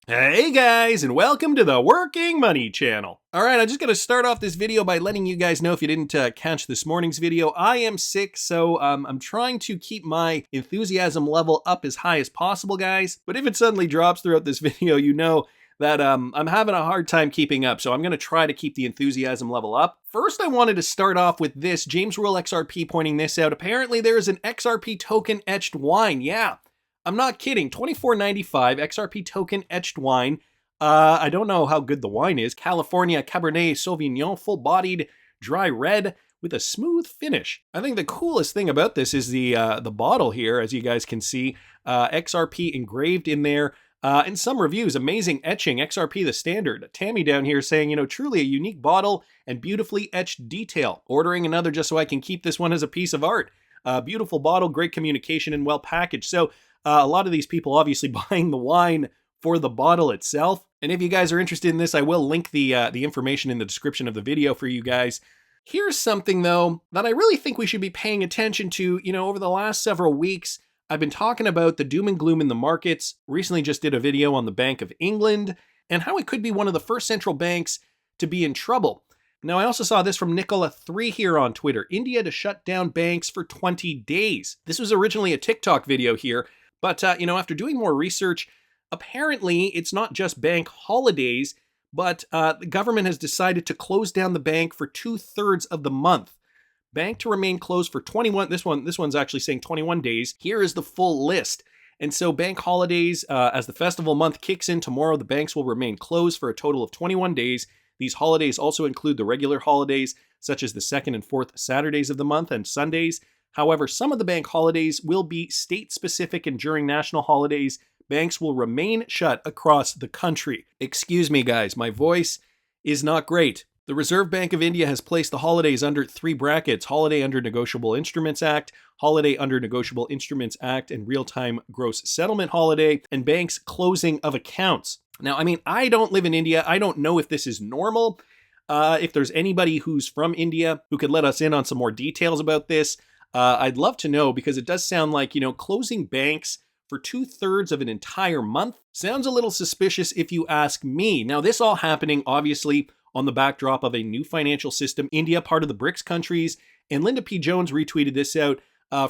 Hey guys, and welcome to the Working Money channel. All right, I'm just going to start off this video by letting you guys know, if you didn't catch this morning's video, I am sick, so I'm trying to keep my enthusiasm level up as high as possible, guys. But if it suddenly drops throughout this video, you know that I'm having a hard time keeping up, so I'm going to try to keep the enthusiasm level up. First, I wanted to start off with this. James Rural XRP pointing this out. Apparently, there is an XRP token etched wine. Yeah. I'm not kidding. $24.95 XRP token etched wine. I don't know how good the wine is. California Cabernet Sauvignon, full-bodied, dry red with a smooth finish. I think the coolest thing about this is the bottle here, as you guys can see. XRP engraved in there. In some reviews, amazing etching. XRP the standard. Tammy down here saying, truly a unique bottle and beautifully etched detail. Ordering another just so I can keep this one as a piece of art. Beautiful bottle, great communication, and well packaged. So a lot of these people obviously buying the wine for the bottle itself. And if you guys are interested in this, I will link the information in the description of the video for you guys. Here's something, though, that I really think we should be paying attention to. Over the last several weeks, I've been talking about the doom and gloom in the markets. Recently just did a video on the Bank of England and how it could be one of the first central banks to be in trouble. Now, I also saw this from Nicola3 here on Twitter. India to shut down banks for 20 days. This was originally a TikTok video here, but, after doing more research, apparently it's not just bank holidays, but the government has decided to close down the bank for 2/3 of the month. Bank to remain closed for 21, this one's actually saying 21 days. Here is the full list. And so bank holidays, as the festival month kicks in tomorrow, the banks will remain closed for a total of 21 days. These holidays also include the regular holidays, such as the 2nd and 4th Saturdays of the month and Sundays. However, some of the bank holidays will be state-specific, and during national holidays, banks will remain shut across the country. Excuse me, guys, my voice is not great. The Reserve Bank of India has placed the holidays under 3 brackets: Holiday under Negotiable Instruments Act, Holiday under Negotiable Instruments Act, and Real-Time Gross Settlement Holiday, and banks closing of accounts. Now, I don't live in India. I don't know if this is normal. If there's anybody who's from India who could let us in on some more details about this, I'd love to know, because it does sound like, closing banks for 2/3 of an entire month sounds a little suspicious if you ask me. Now, this all happening, obviously, on the backdrop of a new financial system, India, part of the BRICS countries, and Linda P. Jones retweeted this out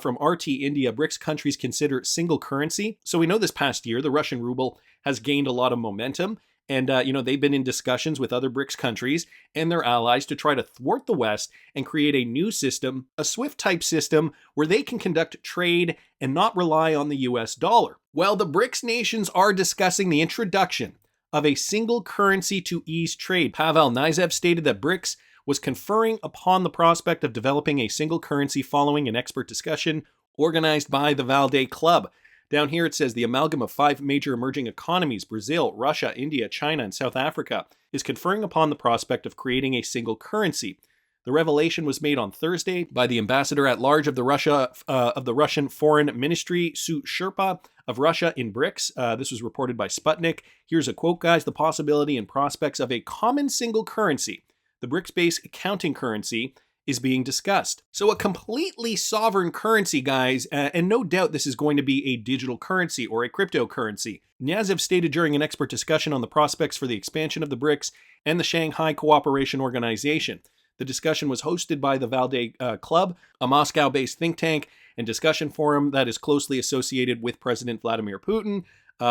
from RT India. BRICS countries consider single currency. So we know this past year, the Russian Ruble has gained a lot of momentum. And, they've been in discussions with other BRICS countries and their allies to try to thwart the West and create a new system, a SWIFT-type system, where they can conduct trade and not rely on the US dollar. Well, the BRICS nations are discussing the introduction of a single currency to ease trade. Pavel Nizev stated that BRICS was conferring upon the prospect of developing a single currency following an expert discussion organized by the Valdez Club. Down here it says the amalgam of 5 major emerging economies, Brazil, Russia, India, China, and South Africa, is conferring upon the prospect of creating a single currency. The revelation was made on Thursday by the ambassador at large of the Russian Foreign Ministry, Sue Sherpa, of Russia in BRICS. This was reported by Sputnik. Here's a quote, guys: "The possibility and prospects of a common single currency, the BRICS-based accounting currency, is being discussed." So a completely sovereign currency, guys, and no doubt this is going to be a digital currency or a cryptocurrency. Niazev stated during an expert discussion on the prospects for the expansion of the BRICS and the Shanghai Cooperation Organization. The discussion was hosted by the Valdez Club, a Moscow-based think tank and discussion forum that is closely associated with President Vladimir Putin.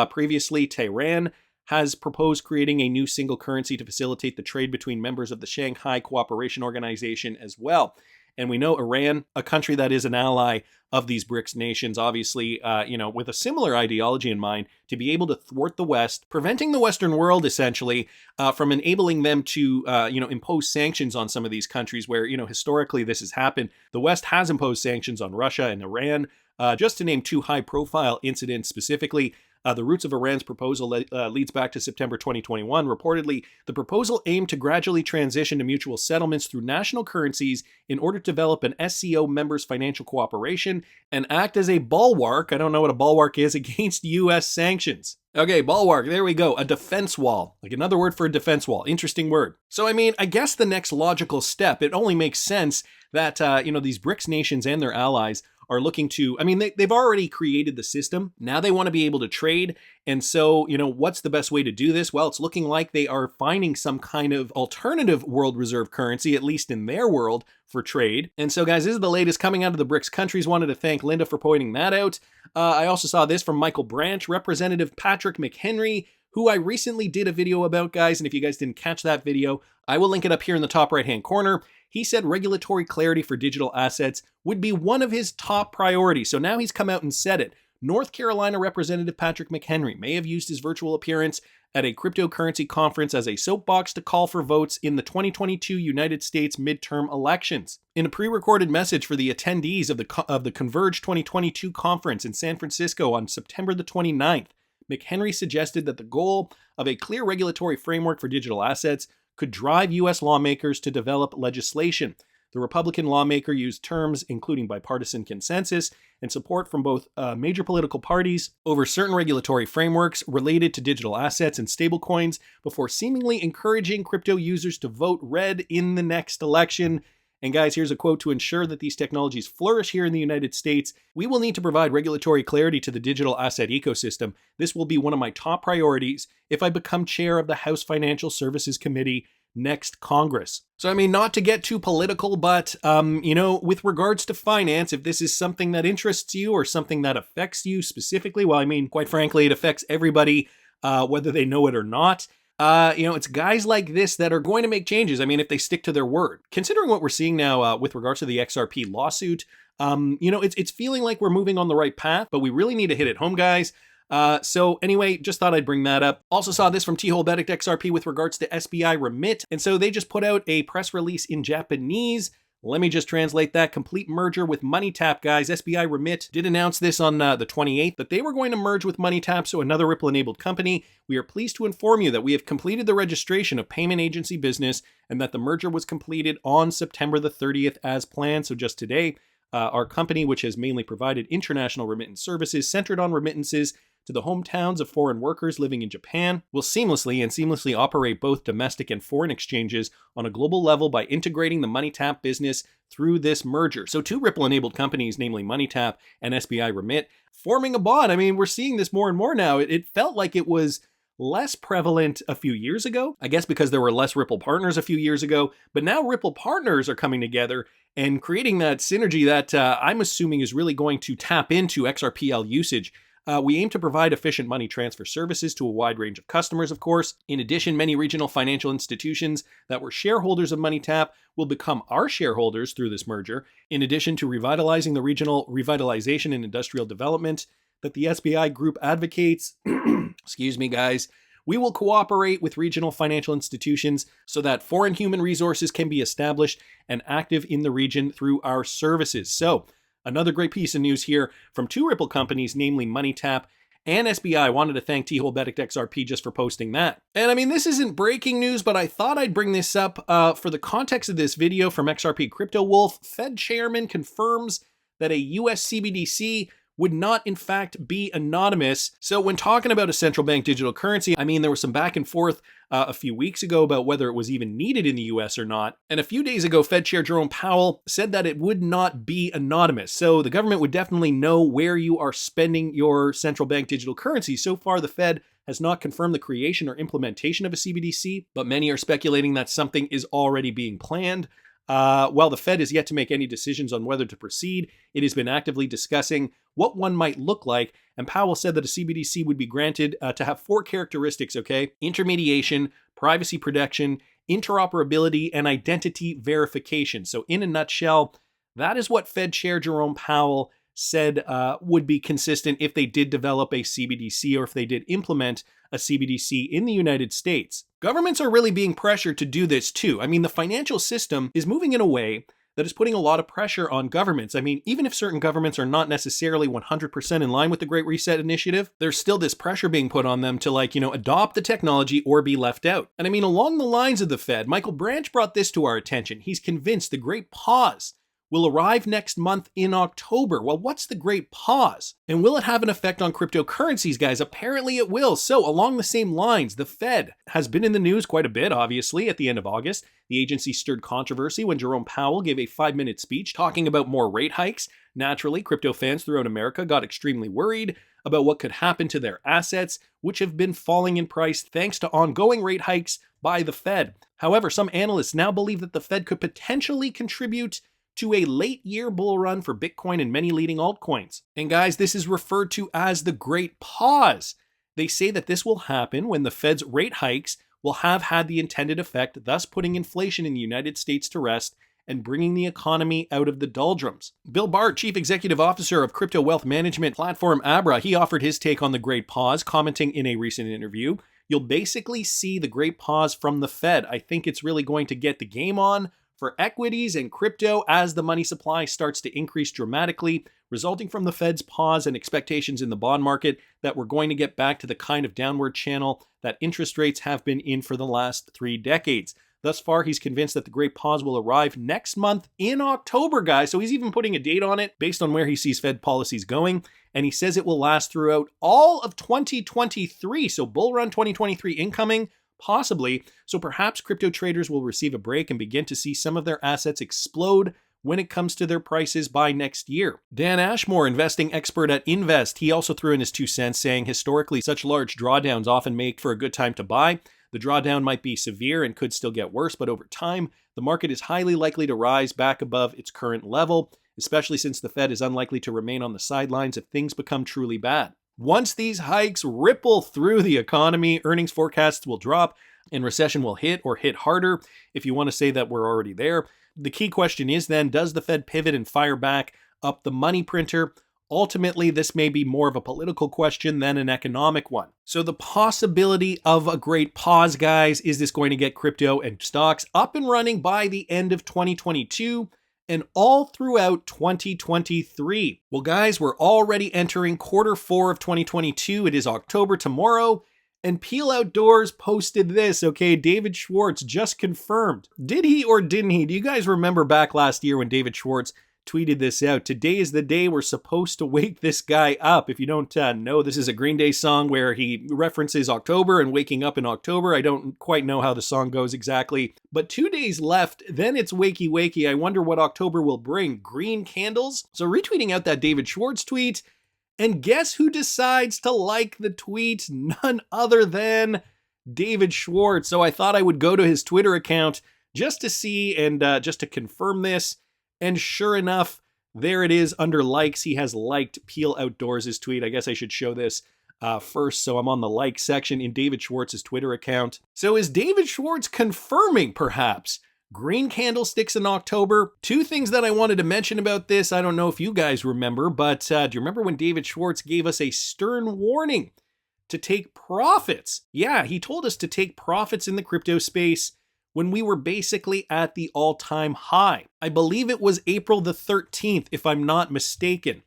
Previously, Tehran has proposed creating a new single currency to facilitate the trade between members of the Shanghai Cooperation Organization as well. And we know Iran, a country that is an ally of these BRICS nations, obviously, with a similar ideology in mind, to be able to thwart the West, preventing the Western world, essentially, from enabling them to, impose sanctions on some of these countries where, historically this has happened. The West has imposed sanctions on Russia and Iran, just to name 2 high-profile incidents specifically. The roots of Iran's proposal leads back to September 2021. Reportedly, the proposal aimed to gradually transition to mutual settlements through national currencies in order to develop an SCO members' financial cooperation and act as a bulwark, I don't know what a bulwark is, against U.S. sanctions. Okay, bulwark, there we go. A defense wall. Like another word for a defense wall. Interesting word. So, I guess the next logical step, it only makes sense that, these BRICS nations and their allies are looking to, I mean, they've already created the system. Now they want to be able to trade. And so, what's the best way to do this? Well, it's looking like they are finding some kind of alternative world reserve currency, at least in their world, for trade. And so, guys, this is the latest coming out of the BRICS countries. Wanted to thank Linda for pointing that out. I also saw this from Michael Branch, Representative Patrick McHenry, who I recently did a video about, guys. And if you guys didn't catch that video, I will link it up here in the top right-hand corner. He said regulatory clarity for digital assets would be one of his top priorities. So now he's come out and said it. North Carolina Representative Patrick McHenry may have used his virtual appearance at a cryptocurrency conference as a soapbox to call for votes in the 2022 United States midterm elections. In a pre-recorded message for the attendees of the Converge 2022 conference in San Francisco on September the 29th, McHenry suggested that the goal of a clear regulatory framework for digital assets could drive U.S. lawmakers to develop legislation. The Republican lawmaker used terms including bipartisan consensus and support from both major political parties over certain regulatory frameworks related to digital assets and stablecoins before seemingly encouraging crypto users to vote red in the next election. And guys, here's a quote: "To ensure that these technologies flourish here in the United States, we will need to provide regulatory clarity to the digital asset ecosystem. This will be one of my top priorities if I become chair of the House Financial Services Committee next Congress." So, I mean, not to get too political, but, with regards to finance, if this is something that interests you or something that affects you specifically, well, I mean, quite frankly, it affects everybody, whether they know it or not. It's guys like this that are going to make changes. I mean, if they stick to their word. Considering what we're seeing now with regards to the XRP lawsuit, it's feeling like we're moving on the right path, but we really need to hit it home, guys. So anyway, just thought I'd bring that up. Also saw this from T-Hole Bedict XRP with regards to SBI Remit. And so they just put out a press release in Japanese. Let me just translate that. Complete merger with MoneyTap, guys. SBI Remit did announce this on the 28th, that they were going to merge with MoneyTap, so another Ripple-enabled company. We are pleased to inform you that we have completed the registration of payment agency business and that the merger was completed on September the 30th as planned. So just today, our company, which has mainly provided international remittance services centered on remittances to the hometowns of foreign workers living in Japan, will seamlessly operate both domestic and foreign exchanges on a global level by integrating the MoneyTap business through this merger. So two Ripple-enabled companies, namely MoneyTap and SBI Remit, forming a bond. I mean, we're seeing this more and more now. It felt like it was less prevalent a few years ago, I guess because there were less Ripple partners a few years ago, but now Ripple partners are coming together and creating that synergy that I'm assuming is really going to tap into XRPL usage. We aim to provide efficient money transfer services to a wide range of customers, of course. In addition, many regional financial institutions that were shareholders of MoneyTap will become our shareholders through this merger, in addition to revitalizing the regional revitalization and industrial development that the SBI Group advocates. Excuse me, guys. We will cooperate with regional financial institutions so that foreign human resources can be established and active in the region through our services. So, another great piece of news here from two Ripple companies, namely MoneyTap and SBI. I wanted to thank T-Hole Bedict XRP just for posting that. And I mean, this isn't breaking news, but I thought I'd bring this up for the context of this video from XRP Crypto Wolf. Fed chairman confirms that a US CBDC would not in fact be anonymous. So when talking about a central bank digital currency, I mean, there was some back and forth a few weeks ago about whether it was even needed in the US or not. And a few days ago, Fed Chair Jerome Powell said that it would not be anonymous. So the government would definitely know where you are spending your central bank digital currency. So far, the Fed has not confirmed the creation or implementation of a CBDC, but many are speculating that something is already being planned. While the Fed is yet to make any decisions on whether to proceed, it has been actively discussing what one might look like, and Powell said that a CBDC would be granted to have four characteristics, okay? Intermediation, privacy protection, interoperability, and identity verification. So in a nutshell, that is what Fed Chair Jerome Powell said would be consistent if they did develop a CBDC or if they did implement a CBDC in the United States. Governments are really being pressured to do this too. I mean, the financial system is moving in a way that is putting a lot of pressure on governments. I mean, even if certain governments are not necessarily 100% in line with the Great Reset Initiative, there's still this pressure being put on them to adopt the technology or be left out. And I mean, along the lines of the Fed, Michael Branch brought this to our attention. He's convinced the great pause will arrive next month in October. Well, what's the great pause? And will it have an effect on cryptocurrencies, guys? Apparently it will. So along the same lines, the Fed has been in the news quite a bit, obviously, at the end of August. The agency stirred controversy when Jerome Powell gave a 5-minute speech talking about more rate hikes. Naturally, crypto fans throughout America got extremely worried about what could happen to their assets, which have been falling in price thanks to ongoing rate hikes by the Fed. However, some analysts now believe that the Fed could potentially contribute to a late year bull run for Bitcoin and many leading altcoins. And guys, this is referred to as the Great Pause. They say that this will happen when the Fed's rate hikes will have had the intended effect, thus putting inflation in the United States to rest and bringing the economy out of the doldrums. Bill Bart, Chief Executive Officer of crypto wealth management platform Abra, he offered his take on the Great Pause, commenting in a recent interview, "You'll basically see the Great Pause from the Fed. I think it's really going to get the game on for equities and crypto as the money supply starts to increase dramatically, resulting from the Fed's pause and expectations in the bond market that we're going to get back to the kind of downward channel that interest rates have been in for the last 3 decades. Thus far, he's convinced that the Great Pause will arrive next month in October, guys. So he's even putting a date on it based on where he sees Fed policies going. And he says it will last throughout all of 2023. So bull run 2023 incoming, possibly. So perhaps crypto traders will receive a break and begin to see some of their assets explode when it comes to their prices by next year." Dan Ashmore, investing expert at Invest, he also threw in his 2 cents, saying historically such large drawdowns often make for a good time to buy. The drawdown might be severe and could still get worse, but over time, the market is highly likely to rise back above its current level, especially since the Fed is unlikely to remain on the sidelines if things become truly bad. Once these hikes ripple through the economy, earnings forecasts will drop and recession will hit or hit harder, if you want to say that we're already there. The key question is then, does the Fed pivot and fire back up the money printer? Ultimately, this may be more of a political question than an economic one. So the possibility of a great pause, guys, is this going to get crypto and stocks up and running by the end of 2022? And all throughout 2023. Well, guys, we're already entering Q4 of 2022. It is October tomorrow. And Peel Outdoors posted this, okay? David Schwartz just confirmed. Did he or didn't he? Do you guys remember back last year when David Schwartz tweeted this out? "Today is the day we're supposed to wake this guy up." If you don't know, this is a Green Day song where he references October and waking up in October. I don't quite know how the song goes exactly, but 2 days left, then it's wakey wakey. I wonder what October will bring. Green candles? So retweeting out that David Schwartz tweet, and guess who decides to like the tweet? None other than David Schwartz. So I thought I would go to his Twitter account just to see and just to confirm this. And sure enough, there it is under likes. He has liked Peel Outdoors' tweet. I guess I should show this first. So I'm on the like section in David Schwartz's Twitter account. So is David Schwartz confirming perhaps green candlesticks in October? 2 things that I wanted to mention about this. I don't know if you guys remember, but do you remember when David Schwartz gave us a stern warning to take profits? Yeah, he told us to take profits in the crypto space when we were basically at the all-time high. I believe it was April the 13th, if I'm not mistaken.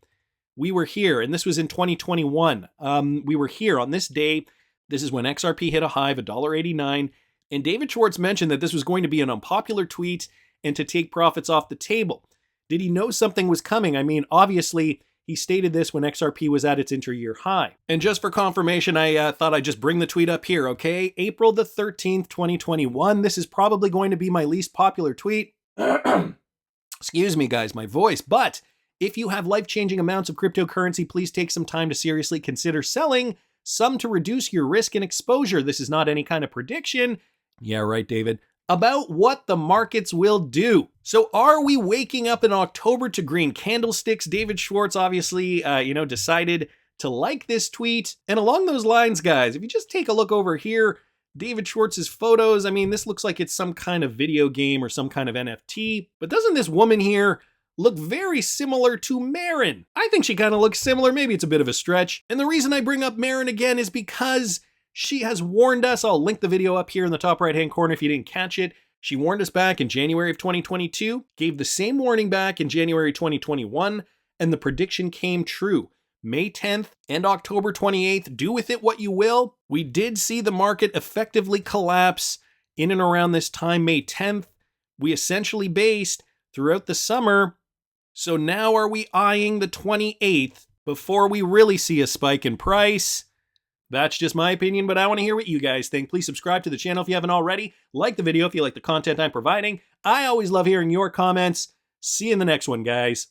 We were here, and this was in 2021. We were here on this day. This is when XRP hit a high of $1.89, and David Schwartz mentioned that this was going to be an unpopular tweet and to take profits off the table. Did he know something was coming? I mean, obviously, he stated this when XRP was at its inter-year high. And just for confirmation, I thought I'd just bring the tweet up here, okay? April the 13th, 2021. This is probably going to be my least popular tweet. Excuse me, guys, my voice. But if you have life-changing amounts of cryptocurrency, please take some time to seriously consider selling some to reduce your risk and exposure. This is not any kind of prediction. Yeah, right, David. About what the markets will do. So are we waking up in October to green candlesticks? David Schwartz obviously, decided to like this tweet. And along those lines, guys, if you just take a look over here, David Schwartz's photos, I mean, this looks like it's some kind of video game or some kind of NFT. But doesn't this woman here look very similar to Marin? I think she kind of looks similar. Maybe it's a bit of a stretch. And the reason I bring up Marin again is because she has warned us. I'll link the video up here in the top right-hand corner if you didn't catch it. She warned us back in January of 2022, gave the same warning back in January 2021, and the prediction came true. May 10th and October 28th, do with it what you will. We did see the market effectively collapse in and around this time, May 10th. We essentially based throughout the summer So now are we eyeing the 28th before we really see a spike in price? That's just my opinion, but I want to hear what you guys think. Please subscribe to the channel if you haven't already. Like the video if you like the content I'm providing. I always love hearing your comments. See you in the next one, guys.